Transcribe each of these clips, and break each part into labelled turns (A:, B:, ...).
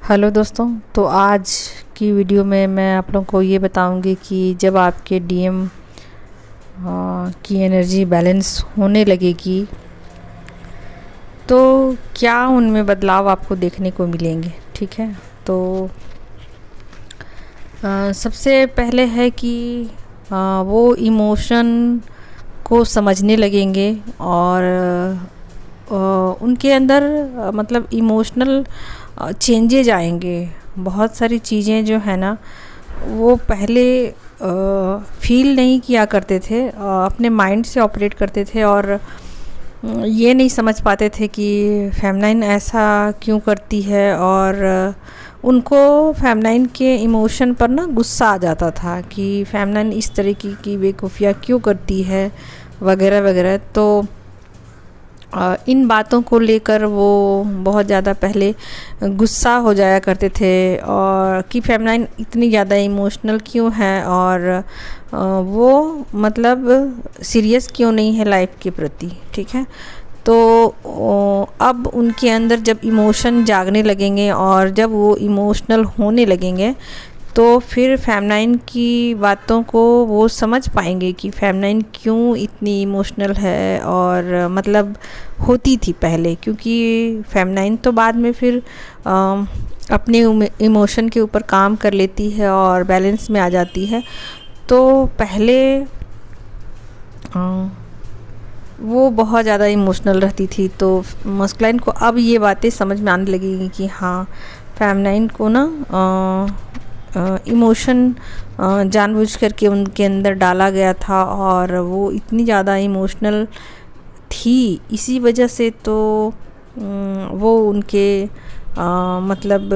A: Hello दोस्तों। तो आज की वीडियो में मैं आप लोगों को ये बताऊंगी कि जब आपके डीएम की एनर्जी बैलेंस होने लगेगी तो क्या उनमें बदलाव आपको देखने को मिलेंगे। ठीक है, तो सबसे पहले है कि वो इमोशन को समझने लगेंगे और उनके अंदर मतलब इमोशनल चेंजेज आएंगे। बहुत सारी चीज़ें जो है ना वो पहले फील नहीं किया करते थे, अपने माइंड से ऑपरेट करते थे और ये नहीं समझ पाते थे कि फेमनाइन ऐसा क्यों करती है। और उनको फेमनाइन के इमोशन पर ना गुस्सा आ जाता था कि फेमनाइन इस तरीके की बेवकूफ़ियाँ क्यों करती है वगैरह वगैरह। तो इन बातों को लेकर वो बहुत ज़्यादा पहले गुस्सा हो जाया करते थे और कि फेमनाइन इतनी ज़्यादा इमोशनल क्यों है और वो मतलब सीरियस क्यों नहीं है लाइफ के प्रति। ठीक है, तो अब उनके अंदर जब इमोशन जागने लगेंगे और जब वो इमोशनल होने लगेंगे तो फिर फेमनाइन की बातों को वो समझ पाएंगे कि फेमनाइन क्यों इतनी इमोशनल है और मतलब होती थी पहले, क्योंकि फेमनाइन तो बाद में फिर अपने इमोशन के ऊपर काम कर लेती है और बैलेंस में आ जाती है। तो पहले वो बहुत ज़्यादा इमोशनल रहती थी, तो मस्कुलाइन को अब ये बातें समझ में आने लगेंगी कि हाँ, फेमनाइन को ना इमोशन जानबूझ करके उनके अंदर डाला गया था और वो इतनी ज़्यादा इमोशनल थी, इसी वजह से तो वो उनके मतलब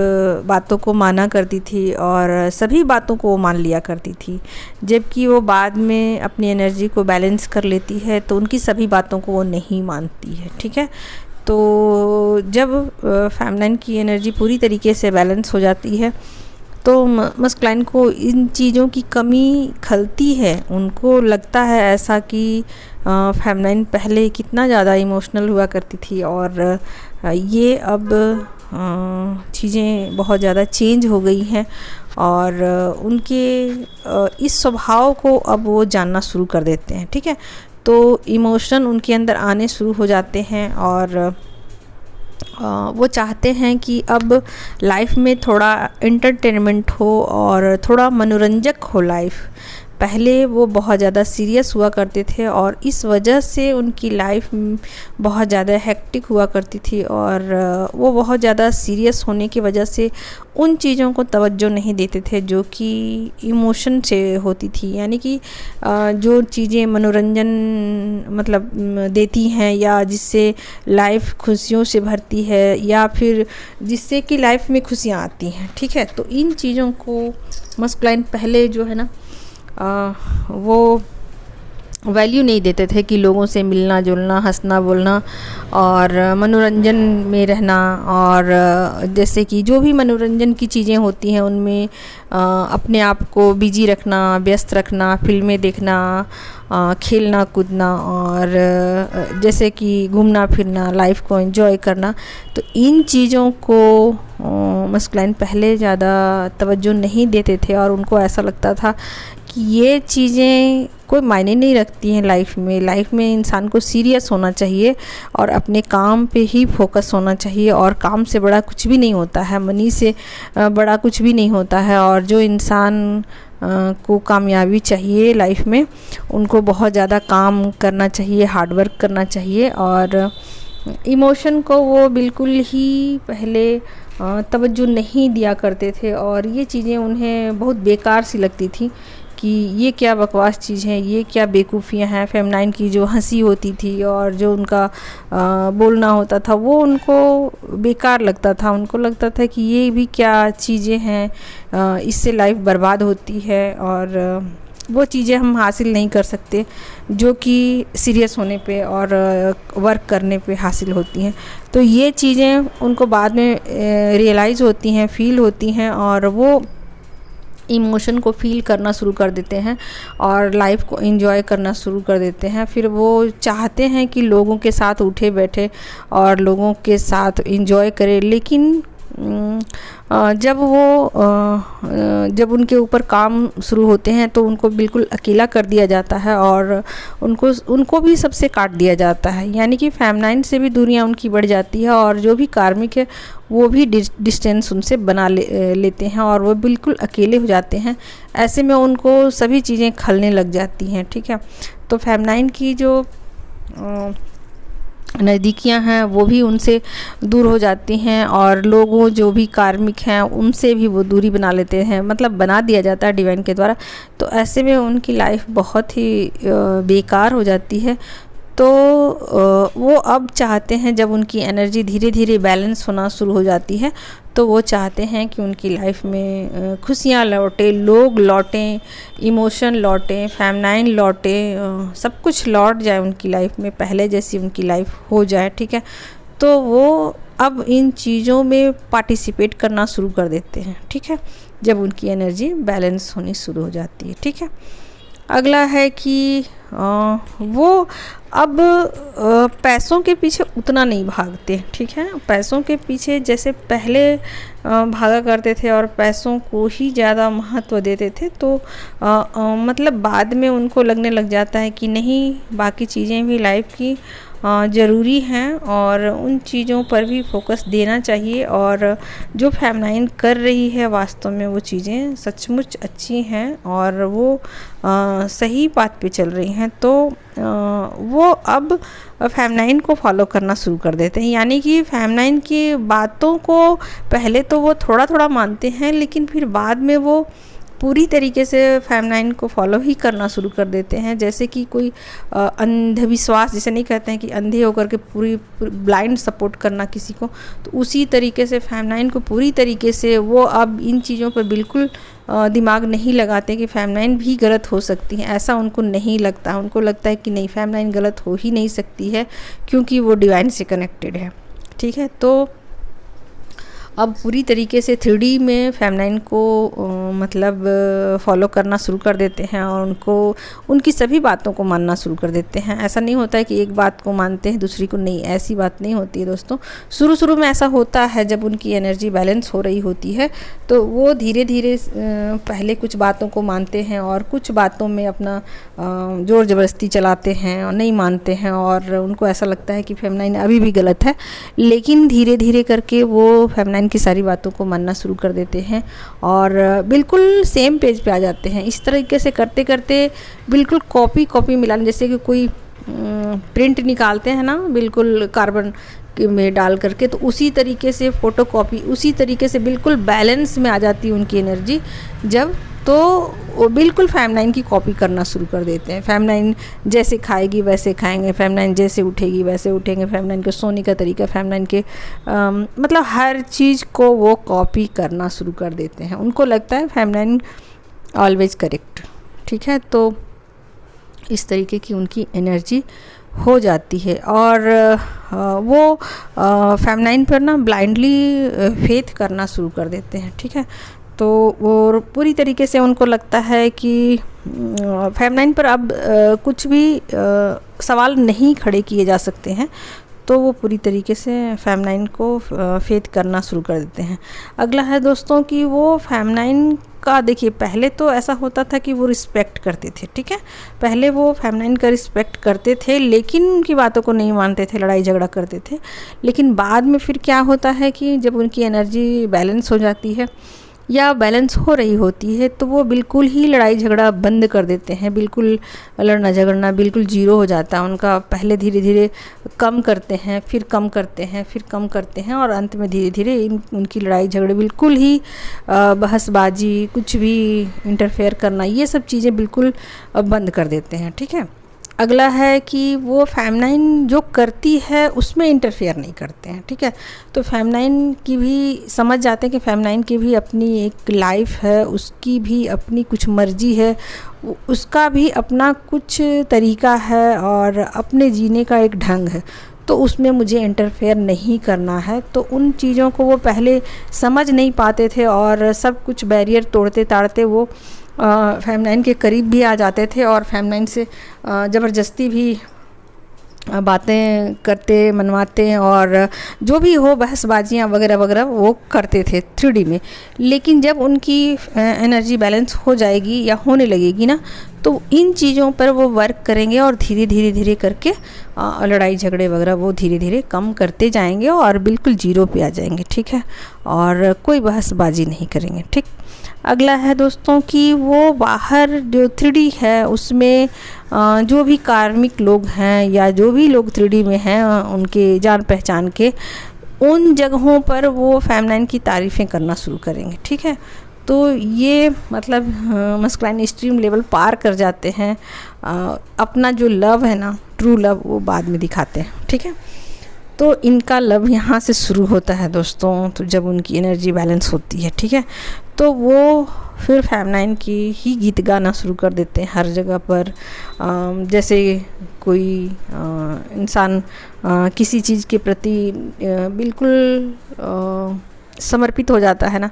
A: बातों को माना करती थी और सभी बातों को वो मान लिया करती थी। जबकि वो बाद में अपनी एनर्जी को बैलेंस कर लेती है तो उनकी सभी बातों को वो नहीं मानती है। ठीक है, तो जब फेमनाइन की एनर्जी पूरी तरीके से बैलेंस हो जाती है तो मस्कुलाइन को इन चीज़ों की कमी खलती है। उनको लगता है ऐसा कि फेमनाइन पहले कितना ज़्यादा इमोशनल हुआ करती थी और ये अब चीज़ें बहुत ज़्यादा चेंज हो गई हैं और उनके इस स्वभाव को अब वो जानना शुरू कर देते हैं। ठीक है, तो इमोशन उनके अंदर आने शुरू हो जाते हैं और वो चाहते हैं कि अब लाइफ में थोड़ा एंटरटेनमेंट हो और थोड़ा मनोरंजक हो लाइफ। पहले वो बहुत ज़्यादा सीरियस हुआ करते थे और इस वजह से उनकी लाइफ बहुत ज़्यादा हेक्टिक हुआ करती थी और वो बहुत ज़्यादा सीरियस होने की वजह से उन चीज़ों को तवज्जो नहीं देते थे जो कि इमोशन से होती थी। यानी कि जो चीज़ें मनोरंजन मतलब देती हैं या जिससे लाइफ खुशियों से भरती है या फिर जिससे कि लाइफ में खुशियाँ आती हैं। ठीक है, तो इन चीज़ों को मस्कुलाइन पहले जो है ना वो वैल्यू नहीं देते थे कि लोगों से मिलना जुलना, हंसना बोलना और मनोरंजन में रहना और जैसे कि जो भी मनोरंजन की चीज़ें होती हैं उनमें अपने आप को बिजी रखना, व्यस्त रखना, फिल्में देखना, खेलना कूदना और जैसे कि घूमना फिरना, लाइफ को एंजॉय करना। तो इन चीज़ों को मस्कुलाइन पहले ज़्यादा तवज्जो नहीं देते थे और उनको ऐसा लगता था कि ये चीज़ें कोई मायने नहीं रखती हैं लाइफ में। लाइफ में इंसान को सीरियस होना चाहिए और अपने काम पे ही फोकस होना चाहिए और काम से बड़ा कुछ भी नहीं होता है, मनी से बड़ा कुछ भी नहीं होता है। और जो इंसान को कामयाबी चाहिए लाइफ में, उनको बहुत ज़्यादा काम करना चाहिए, हार्ड वर्क करना चाहिए और इमोशन को वो बिल्कुल ही पहले तवज्जो नहीं दिया करते थे और ये चीज़ें उन्हें बहुत बेकार सी लगती थी कि ये क्या बकवास चीज़ है, ये क्या बेवकूफ़ियाँ हैं। फेमनाइन की जो हंसी होती थी और जो उनका बोलना होता था वो उनको बेकार लगता था। उनको लगता था कि ये भी क्या चीज़ें हैं, इससे लाइफ बर्बाद होती है और वो चीज़ें हम हासिल नहीं कर सकते जो कि सीरियस होने पे और वर्क करने पे हासिल होती हैं। तो ये चीज़ें उनको बाद में रियलाइज़ होती हैं, फ़ील होती हैं और वो इमोशन को फ़ील करना शुरू कर देते हैं और लाइफ को एंजॉय करना शुरू कर देते हैं। फिर वो चाहते हैं कि लोगों के साथ उठे बैठे और लोगों के साथ एंजॉय करें, लेकिन जब उनके ऊपर काम शुरू होते हैं तो उनको बिल्कुल अकेला कर दिया जाता है और उनको भी सबसे काट दिया जाता है, यानी कि फेमिनाइन से भी दूरियां उनकी बढ़ जाती है और जो भी कार्मिक है वो भी डिस्टेंस उनसे बना लेते हैं और वो बिल्कुल अकेले हो जाते हैं। ऐसे में उनको सभी चीज़ें खलने लग जाती हैं, ठीक है। तो फेमिनाइन की जो नज़दीकियाँ हैं वो भी उनसे दूर हो जाती हैं और लोगों जो भी कार्मिक हैं उनसे भी वो दूरी बना लेते हैं, मतलब बना दिया जाता है डिवाइन के द्वारा। तो ऐसे में उनकी लाइफ बहुत ही बेकार हो जाती है। तो वो अब चाहते हैं, जब उनकी एनर्जी धीरे धीरे बैलेंस होना शुरू हो जाती है तो वो चाहते हैं कि उनकी लाइफ में खुशियाँ लौटे, लोग लौटें, इमोशन लौटें, फेमिनाइन लौटे, सब कुछ लौट जाए उनकी लाइफ में, पहले जैसी उनकी लाइफ हो जाए, ठीक है। तो वो अब इन चीज़ों में पार्टिसिपेट करना शुरू कर देते हैं, ठीक है, जब उनकी एनर्जी बैलेंस होनी शुरू हो जाती है, ठीक है। अगला है कि वो अब पैसों के पीछे उतना नहीं भागते, ठीक है। पैसों के पीछे जैसे पहले भागा करते थे और पैसों को ही ज़्यादा महत्व देते थे, तो मतलब बाद में उनको लगने लग जाता है कि नहीं, बाकी चीज़ें भी लाइफ की ज़रूरी हैं और उन चीज़ों पर भी फोकस देना चाहिए। और जो फेमिनाइन कर रही है वास्तव में वो चीज़ें सचमुच अच्छी हैं और वो सही बात पे चल रही हैं। तो वो अब फेमिनाइन को फॉलो करना शुरू कर देते हैं, यानी कि फेमिनाइन की बातों को पहले तो वो थोड़ा थोड़ा मानते हैं, लेकिन फिर बाद में वो पूरी तरीके से फेमिनाइन को फॉलो ही करना शुरू कर देते हैं। जैसे कि कोई अंधविश्वास, जिसे नहीं कहते हैं कि अंधे होकर के पूरी ब्लाइंड सपोर्ट करना किसी को, तो उसी तरीके से फेमिनाइन को पूरी तरीके से वो अब इन चीज़ों पर बिल्कुल दिमाग नहीं लगाते कि फेमिनाइन भी गलत हो सकती है, ऐसा उनको नहीं लगता। उनको लगता है कि नहीं, फेमिनाइन गलत हो ही नहीं सकती है क्योंकि वो डिवाइन से कनेक्टेड है, ठीक है। तो अब पूरी तरीके से 3D में फेमिनाइन को मतलब फॉलो करना शुरू कर देते हैं और उनकी सभी बातों को मानना शुरू कर देते हैं। ऐसा नहीं होता है कि एक बात को मानते हैं दूसरी को नहीं, ऐसी बात नहीं होती है दोस्तों। शुरू में ऐसा होता है, जब उनकी एनर्जी बैलेंस हो रही होती है तो वो धीरे धीरे पहले कुछ बातों को मानते हैं और कुछ बातों में अपना ज़ोर ज़बरदस्ती चलाते हैं और नहीं मानते हैं और उनको ऐसा लगता है कि फेमिनाइन अभी भी गलत है। लेकिन धीरे धीरे करके वो फेमिनाइन की सारी बातों को मानना शुरू कर देते हैं और बिल्कुल सेम पेज पे आ जाते हैं। इस तरीके से करते करते बिल्कुल कॉपी मिलाने, जैसे कि कोई प्रिंट निकालते हैं ना, बिल्कुल कार्बन में डाल करके, तो उसी तरीके से फ़ोटोकॉपी, उसी तरीके से बिल्कुल बैलेंस में आ जाती है उनकी एनर्जी जब, तो वो बिल्कुल फेमिनाइन की कॉपी करना शुरू कर देते हैं। फेमिनाइन जैसे खाएगी वैसे खाएंगे, फेमिनाइन जैसे उठेगी वैसे उठेंगे, फेमिनाइन के सोने का तरीका, फेमिनाइन के मतलब हर चीज़ को वो कॉपी करना शुरू कर देते हैं। उनको लगता है फेमिनाइन ऑलवेज करेक्ट, ठीक है। तो इस तरीके की उनकी एनर्जी हो जाती है और वो फेमिनाइन पर ना ब्लाइंडली फेथ करना शुरू कर देते हैं, ठीक है। तो वो पूरी तरीके से उनको लगता है कि फेमिनाइन पर अब कुछ भी सवाल नहीं खड़े किए जा सकते हैं, तो वो पूरी तरीके से फेमिनाइन को फेथ करना शुरू कर देते हैं। अगला है दोस्तों कि वो फेमिनाइन का, देखिए पहले तो ऐसा होता था कि वो रिस्पेक्ट करते थे, ठीक है। पहले वो फेमिनाइन का रिस्पेक्ट करते थे लेकिन उनकी बातों को नहीं मानते थे, लड़ाई झगड़ा करते थे। लेकिन बाद में फिर क्या होता है कि जब उनकी एनर्जी बैलेंस हो जाती है या बैलेंस हो रही होती है तो वो बिल्कुल ही लड़ाई झगड़ा बंद कर देते हैं, बिल्कुल लड़ना झगड़ना बिल्कुल जीरो हो जाता है उनका। पहले धीरे धीरे कम करते हैं, फिर कम करते हैं, फिर कम करते हैं और अंत में धीरे धीरे उनकी लड़ाई झगड़े बिल्कुल ही बहसबाजी, कुछ भी इंटरफेयर करना, ये सब चीज़ें बिल्कुल बंद कर देते हैं, ठीक है। अगला है कि वो फेमिनाइन जो करती है उसमें इंटरफेयर नहीं करते हैं, ठीक है। तो फेमिनाइन की भी समझ जाते हैं कि फेमिनाइन की भी अपनी एक लाइफ है, उसकी भी अपनी कुछ मर्जी है, उसका भी अपना कुछ तरीका है और अपने जीने का एक ढंग है, तो उसमें मुझे इंटरफेयर नहीं करना है। तो उन चीज़ों को वो पहले समझ नहीं पाते थे और सब कुछ बैरियर तोड़ते ताड़ते वो फेमिनाइन के करीब भी आ जाते थे और फेमिनाइन से ज़बरदस्ती भी बातें करते मनवाते हैं और जो भी हो बहसबाजियाँ वगैरह वगैरह वो करते थे 3D में। लेकिन जब उनकी एनर्जी बैलेंस हो जाएगी या होने लगेगी ना, तो इन चीज़ों पर वो वर्क करेंगे और धीरे धीरे धीरे करके लड़ाई झगड़े वगैरह वो धीरे धीरे कम करते जाएंगे और बिल्कुल जीरो पे आ जाएंगे, ठीक है, और कोई बहसबाजी नहीं करेंगे, ठीक। अगला है दोस्तों कि वो बाहर जो 3D है उसमें जो भी कार्मिक लोग हैं या जो भी लोग 3D में हैं उनके जान पहचान के, उन जगहों पर वो फेमिनाइन की तारीफ़ें करना शुरू करेंगे, ठीक है। तो ये मतलब मस्कुलाइन स्ट्रीम लेवल पार कर जाते हैं। अपना जो लव है ना, ट्रू लव, वो बाद में दिखाते हैं, ठीक है। तो इनका लव यहाँ से शुरू होता है दोस्तों, तो जब उनकी एनर्जी बैलेंस होती है, ठीक है, तो वो फिर फेमिनाइन की ही गीत गाना शुरू कर देते हैं हर जगह पर। जैसे कोई इंसान किसी चीज़ के प्रति बिल्कुल समर्पित हो जाता है ना,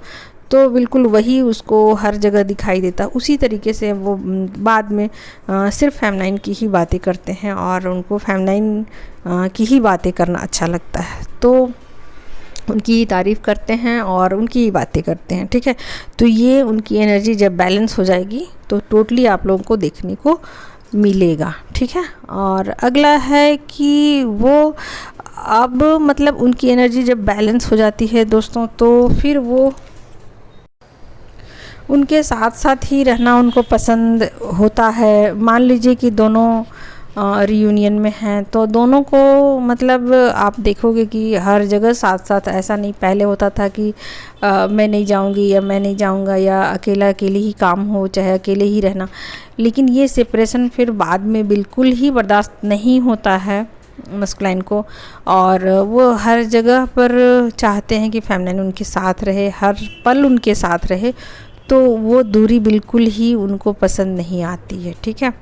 A: तो बिल्कुल वही उसको हर जगह दिखाई देता। उसी तरीके से वो बाद में सिर्फ फेमिनाइन की ही बातें करते हैं और उनको फेमिनाइन की ही बातें करना अच्छा लगता है, तो उनकी तारीफ़ करते हैं और उनकी ही बातें करते हैं, ठीक है। तो ये उनकी एनर्जी जब बैलेंस हो जाएगी तो टोटली आप लोगों को देखने को मिलेगा, ठीक है। और अगला है कि वो अब मतलब उनकी एनर्जी जब बैलेंस हो जाती है दोस्तों, तो फिर वो उनके साथ साथ ही रहना उनको पसंद होता है। मान लीजिए कि दोनों रियूनियन में हैं, तो दोनों को मतलब आप देखोगे कि हर जगह साथ साथ, ऐसा नहीं पहले होता था कि मैं नहीं जाऊंगी या मैं नहीं जाऊंगा या अकेला अकेले ही काम हो, चाहे अकेले ही रहना। लेकिन ये सेपरेशन फिर बाद में बिल्कुल ही बर्दाश्त नहीं होता है मस्कुलाइन को, और वो हर जगह पर चाहते हैं कि फेमिनाइन उनके साथ रहे, हर पल उनके साथ रहे। तो वो दूरी बिल्कुल ही उनको पसंद नहीं आती है, ठीक है।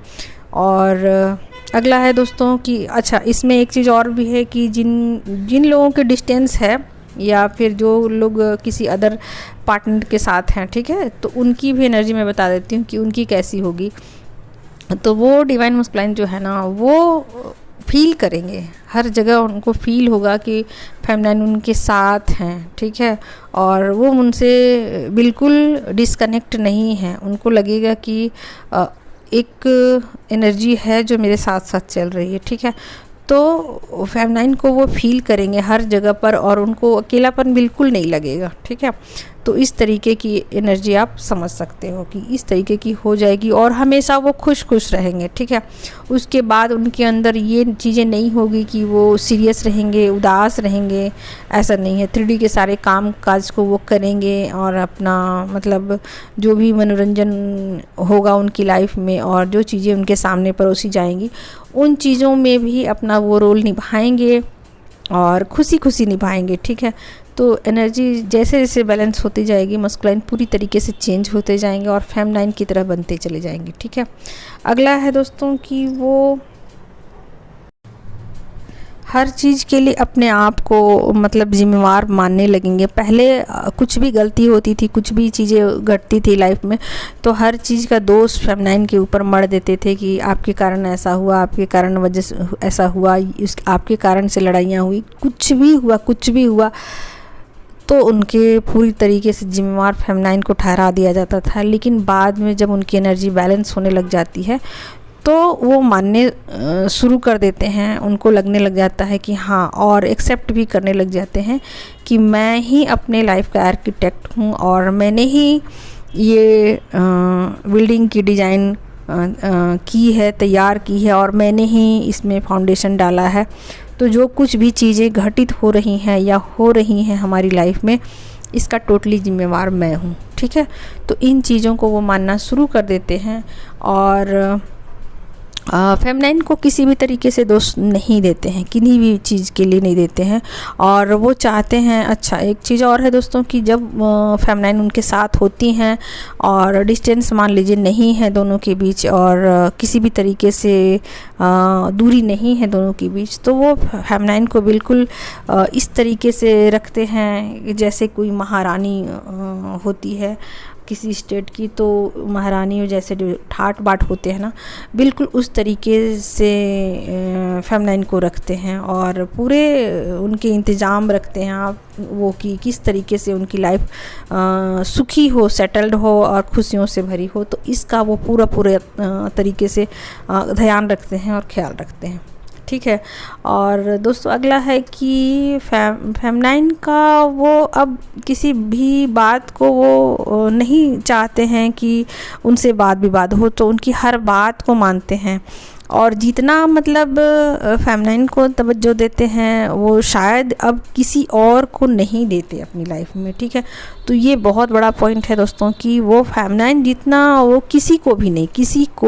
A: और अगला है दोस्तों कि अच्छा, इसमें एक चीज़ और भी है कि जिन लोगों के डिस्टेंस है या फिर जो लोग किसी अदर पार्टनर के साथ हैं, ठीक है, तो उनकी भी एनर्जी मैं बता देती हूँ कि उनकी कैसी होगी। तो वो डिवाइन मस्कुलाइन जो है ना, वो फील करेंगे, हर जगह उनको फील होगा कि फेमिनाइन उनके साथ हैं, ठीक है, और वो उनसे बिल्कुल डिस्कनेक्ट नहीं है। उनको लगेगा कि एक एनर्जी है जो मेरे साथ साथ चल रही है, ठीक है। तो फेमिनाइन को वो फील करेंगे हर जगह पर और उनको अकेलापन बिल्कुल नहीं लगेगा, ठीक है। तो इस तरीके की एनर्जी आप समझ सकते हो कि इस तरीके की हो जाएगी और हमेशा वो खुश खुश रहेंगे, ठीक है। उसके बाद उनके अंदर ये चीज़ें नहीं होगी कि वो सीरियस रहेंगे, उदास रहेंगे, ऐसा नहीं है। 3D के सारे काम काज को वो करेंगे और अपना मतलब जो भी मनोरंजन होगा उनकी लाइफ में और जो चीज़ें उनके सामने परोसी जाएंगी, उन चीज़ों में भी अपना वो रोल निभाएंगे और खुशी खुशी निभाएंगे, ठीक है। तो एनर्जी जैसे जैसे बैलेंस होती जाएगी, मस्कुलाइन पूरी तरीके से चेंज होते जाएंगे और फेमिनाइन की तरह बनते चले जाएंगे, ठीक है। अगला है दोस्तों कि वो हर चीज़ के लिए अपने आप को मतलब जिम्मेवार मानने लगेंगे। पहले कुछ भी गलती होती थी, कुछ भी चीज़ें घटती थी लाइफ में, तो हर चीज़ का दोष फेमिनाइन के ऊपर मढ़ देते थे कि आपके कारण ऐसा हुआ, आपके कारण वजह से ऐसा हुआ, आपके कारण से लड़ाइयाँ हुई, कुछ भी हुआ तो उनके पूरी तरीके से जिम्मेवार फेमिनाइन को ठहरा दिया जाता था। लेकिन बाद में जब उनकी एनर्जी बैलेंस होने लग जाती है तो वो मानने शुरू कर देते हैं, उनको लगने लग जाता है कि हाँ, और एक्सेप्ट भी करने लग जाते हैं कि मैं ही अपने लाइफ का आर्किटेक्ट हूँ और मैंने ही ये बिल्डिंग की डिज़ाइन की है, तैयार की है और मैंने ही इसमें फाउंडेशन डाला है। तो जो कुछ भी चीज़ें घटित हो रही हैं या हो रही हैं हमारी लाइफ में, इसका टोटली जिम्मेवार मैं हूँ, ठीक है। तो इन चीज़ों को वो मानना शुरू कर देते हैं और फेमिनाइन को किसी भी तरीके से दोष नहीं देते हैं, किन्हीं भी चीज़ के लिए नहीं देते हैं और वो चाहते हैं। अच्छा, एक चीज़ और है दोस्तों कि जब फेमिनाइन उनके साथ होती हैं और डिस्टेंस मान लीजिए नहीं है दोनों के बीच और किसी भी तरीके से दूरी नहीं है दोनों के बीच, तो वो फेमिनाइन को बिल्कुल इस तरीके से रखते हैं जैसे कोई महारानी होती है। किसी स्टेट की, तो महारानियों जैसे जो ठाट बाट होते हैं ना, बिल्कुल उस तरीके से फेमिनाइन को रखते हैं और पूरे उनके इंतज़ाम रखते हैं आप वो कि किस तरीके से उनकी लाइफ सुखी हो, सेटल्ड हो और खुशियों से भरी हो। तो इसका वो पूरे तरीके से ध्यान रखते हैं और ख्याल रखते हैं, ठीक है। और दोस्तों अगला है कि फेमिनाइन का वो अब किसी भी बात को वो नहीं चाहते हैं कि उनसे वाद विवाद हो, तो उनकी हर बात को मानते हैं और जितना मतलब फेमिनाइन को तवज्जो देते हैं वो शायद अब किसी और को नहीं देते अपनी लाइफ में, ठीक है। तो ये बहुत बड़ा पॉइंट है दोस्तों कि वो फेमिनाइन जितना वो किसी को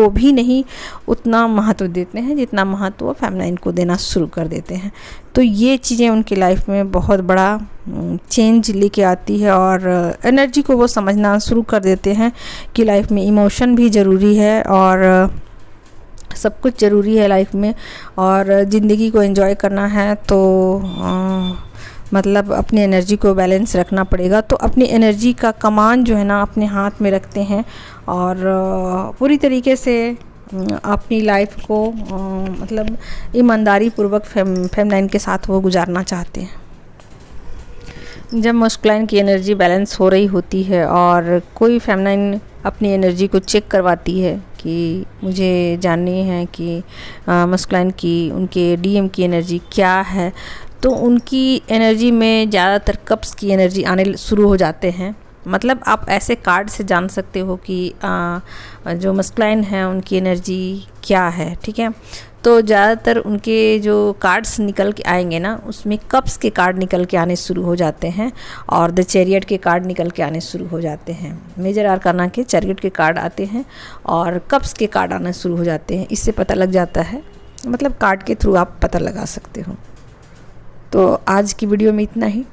A: भी नहीं उतना महत्व देते हैं जितना महत्व वो फेमिनाइन को देना शुरू कर देते हैं। तो ये चीज़ें उनकी लाइफ में बहुत बड़ा चेंज लेके आती है और एनर्जी को वो समझना शुरू कर देते हैं कि लाइफ में इमोशन भी ज़रूरी है और सब कुछ ज़रूरी है लाइफ में, और ज़िंदगी को एंजॉय करना है तो मतलब अपनी एनर्जी को बैलेंस रखना पड़ेगा। तो अपनी एनर्जी का कमान जो है ना अपने हाथ में रखते हैं और पूरी तरीके से अपनी लाइफ को मतलब ईमानदारी पूर्वक फेमिनाइन के साथ वो गुजारना चाहते हैं। जब मस्कुलाइन की एनर्जी बैलेंस हो रही होती है और कोई फेमिनाइन अपनी एनर्जी को चेक करवाती है कि मुझे जाननी है कि मस्कुलाइन की उनके डीएम की एनर्जी क्या है, तो उनकी एनर्जी में ज़्यादातर कप्स की एनर्जी आने शुरू हो जाते हैं। मतलब आप ऐसे कार्ड से जान सकते हो कि जो मस्कुलाइन है उनकी एनर्जी क्या है, ठीक है। तो ज़्यादातर उनके जो कार्ड्स निकल के आएंगे ना उसमें कप्स के कार्ड निकल के आने शुरू हो जाते हैं और द चैरियट के कार्ड निकल के आने शुरू हो जाते हैं। मेजर आर्काना के चैरियट के कार्ड आते हैं और कप्स के कार्ड आना शुरू हो जाते हैं। इससे पता लग जाता है, मतलब कार्ड के थ्रू आप पता लगा सकते हो। तो आज की वीडियो में इतना ही।